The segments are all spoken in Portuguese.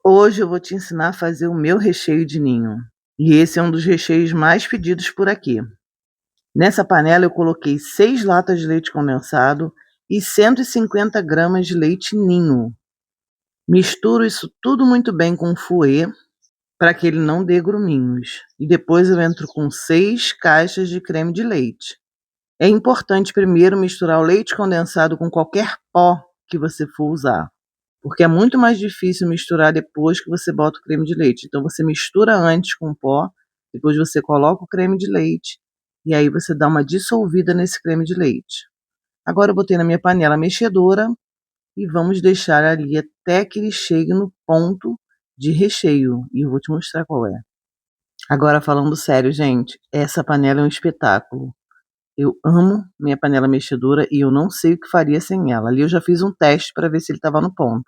Hoje eu vou te ensinar a fazer o meu recheio de ninho. E esse é um dos recheios mais pedidos por aqui. Nessa panela eu coloquei 6 latas de leite condensado e 150 gramas de leite ninho. Misturo isso tudo muito bem com o fouet para que ele não dê gruminhos. E depois eu entro com 6 caixas de creme de leite. É importante primeiro misturar o leite condensado com qualquer pó que você for usar, porque é muito mais difícil misturar depois que você bota o creme de leite. Então você mistura antes com o pó, depois você coloca o creme de leite e aí você dá uma dissolvida nesse creme de leite. Agora eu botei na minha panela mexedora e vamos deixar ali até que ele chegue no ponto de recheio. E eu vou te mostrar qual é. Agora falando sério, gente, essa panela é um espetáculo. Eu amo minha panela mexedora e eu não sei o que faria sem ela. Ali eu já fiz um teste para ver se ele estava no ponto.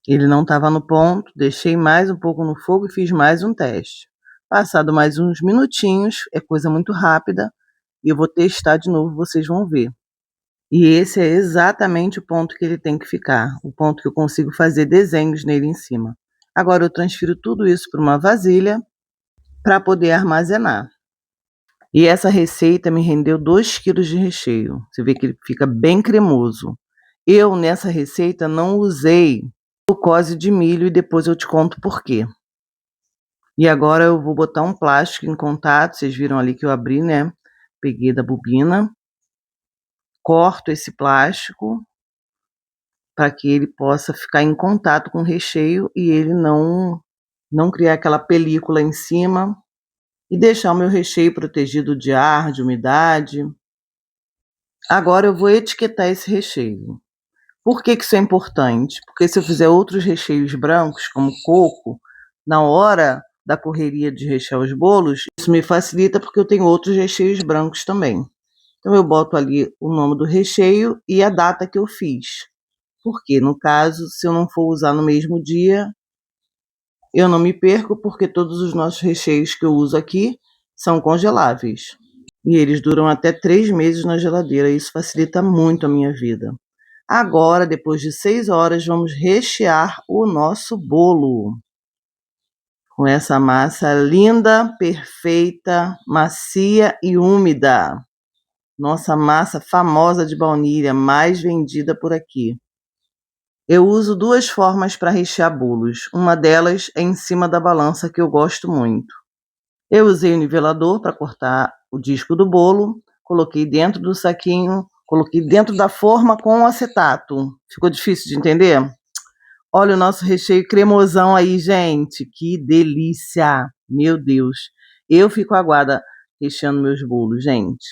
Ele não estava no ponto, deixei mais um pouco no fogo e fiz mais um teste. Passado mais uns minutinhos, é coisa muito rápida, e eu vou testar de novo, vocês vão ver. E esse é exatamente o ponto que ele tem que ficar, o ponto que eu consigo fazer desenhos nele em cima. Agora eu transfiro tudo isso para uma vasilha para poder armazenar. E essa receita me rendeu 2 quilos de recheio. Você vê que ele fica bem cremoso. Eu, nessa receita, não usei glucose de milho e depois eu te conto por quê. E agora eu vou botar um plástico em contato, vocês viram ali que eu abri, né? Peguei da bobina, corto esse plástico para que ele possa ficar em contato com o recheio e ele não criar aquela película em cima e deixar o meu recheio protegido de ar, de umidade. Agora eu vou etiquetar esse recheio. Por que isso é importante? Porque se eu fizer outros recheios brancos, como coco, na hora da correria de rechear os bolos, isso me facilita porque eu tenho outros recheios brancos também. Então eu boto ali o nome do recheio e a data que eu fiz. Porque, no caso, se eu não for usar no mesmo dia, eu não me perco, porque todos os nossos recheios que eu uso aqui são congeláveis. E eles duram até 3 meses na geladeira. Isso facilita muito a minha vida. Agora, depois de 6 horas, vamos rechear o nosso bolo. Com essa massa linda, perfeita, macia e úmida. Nossa massa famosa de baunilha, mais vendida por aqui. Eu uso 2 formas para rechear bolos. Uma delas é em cima da balança, que eu gosto muito. Eu usei o nivelador para cortar o disco do bolo, coloquei dentro do saquinho, coloquei dentro da forma com acetato. Ficou difícil de entender? Olha o nosso recheio cremosão aí, gente. Que delícia! Meu Deus. Eu fico aguada recheando meus bolos, gente.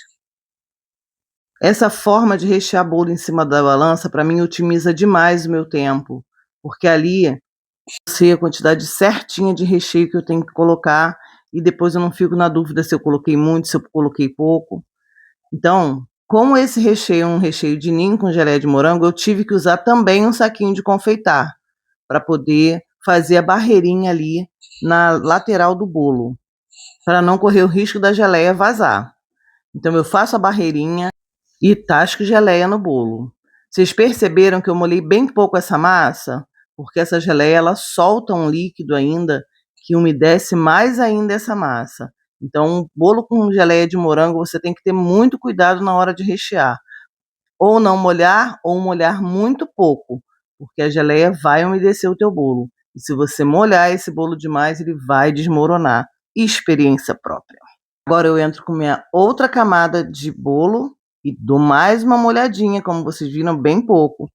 Essa forma de rechear bolo em cima da balança, para mim, otimiza demais o meu tempo. Porque ali eu sei a quantidade certinha de recheio que eu tenho que colocar e depois eu não fico na dúvida se eu coloquei muito, se eu coloquei pouco. Então, como esse recheio é um recheio de ninho com geleia de morango, eu tive que usar também um saquinho de confeitar para poder fazer a barreirinha ali na lateral do bolo, para não correr o risco da geleia vazar. Então eu faço a barreirinha e tasco geleia no bolo. Vocês perceberam que eu molhei bem pouco essa massa? Porque essa geleia ela solta um líquido ainda que umedece mais ainda essa massa. Então, um bolo com geleia de morango você tem que ter muito cuidado na hora de rechear. Ou não molhar, ou molhar muito pouco, porque a geleia vai umedecer o teu bolo. E se você molhar esse bolo demais, ele vai desmoronar. Experiência própria. Agora eu entro com minha outra camada de bolo e dou mais uma molhadinha, como vocês viram, bem pouco.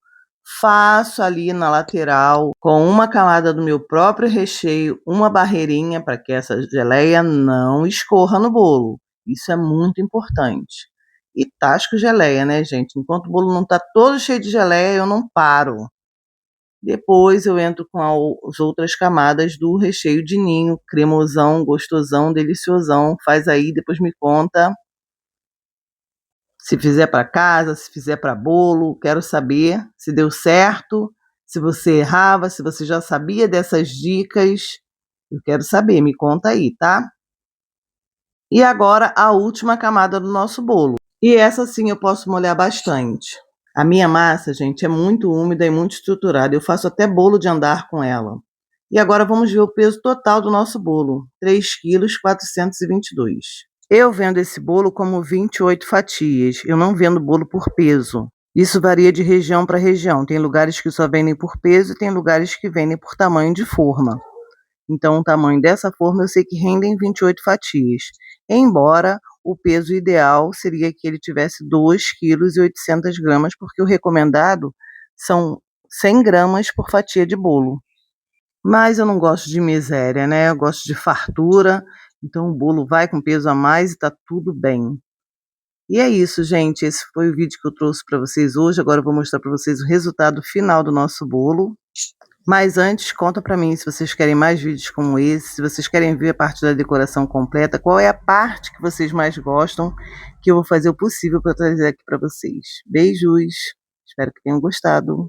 Faço ali na lateral, com uma camada do meu próprio recheio, uma barreirinha para que essa geleia não escorra no bolo. Isso é muito importante. E tasco geleia, né, gente? Enquanto o bolo não está todo cheio de geleia, eu não paro. Depois eu entro com as outras camadas do recheio de ninho, cremosão, gostosão, deliciosão. Faz aí, depois me conta. Se fizer para casa, se fizer para bolo, quero saber se deu certo, se você errava, se você já sabia dessas dicas. Eu quero saber, me conta aí, tá? E agora a última camada do nosso bolo. E essa sim eu posso molhar bastante. A minha massa, gente, é muito úmida e muito estruturada. Eu faço até bolo de andar com ela. E agora vamos ver o peso total do nosso bolo, 3,422 kg. Eu vendo esse bolo como 28 fatias, eu não vendo bolo por peso. Isso varia de região para região, tem lugares que só vendem por peso e tem lugares que vendem por tamanho de forma. Então o tamanho dessa forma eu sei que rendem 28 fatias, embora o peso ideal seria que ele tivesse 2,8 kg, porque o recomendado são 100 gramas por fatia de bolo. Mas eu não gosto de miséria, né, eu gosto de fartura, então o bolo vai com peso a mais e tá tudo bem. E é isso, gente, esse foi o vídeo que eu trouxe para vocês hoje, agora eu vou mostrar para vocês o resultado final do nosso bolo. Mas antes, conta para mim se vocês querem mais vídeos como esse, se vocês querem ver a parte da decoração completa, qual é a parte que vocês mais gostam, que eu vou fazer o possível para trazer aqui para vocês. Beijos, espero que tenham gostado.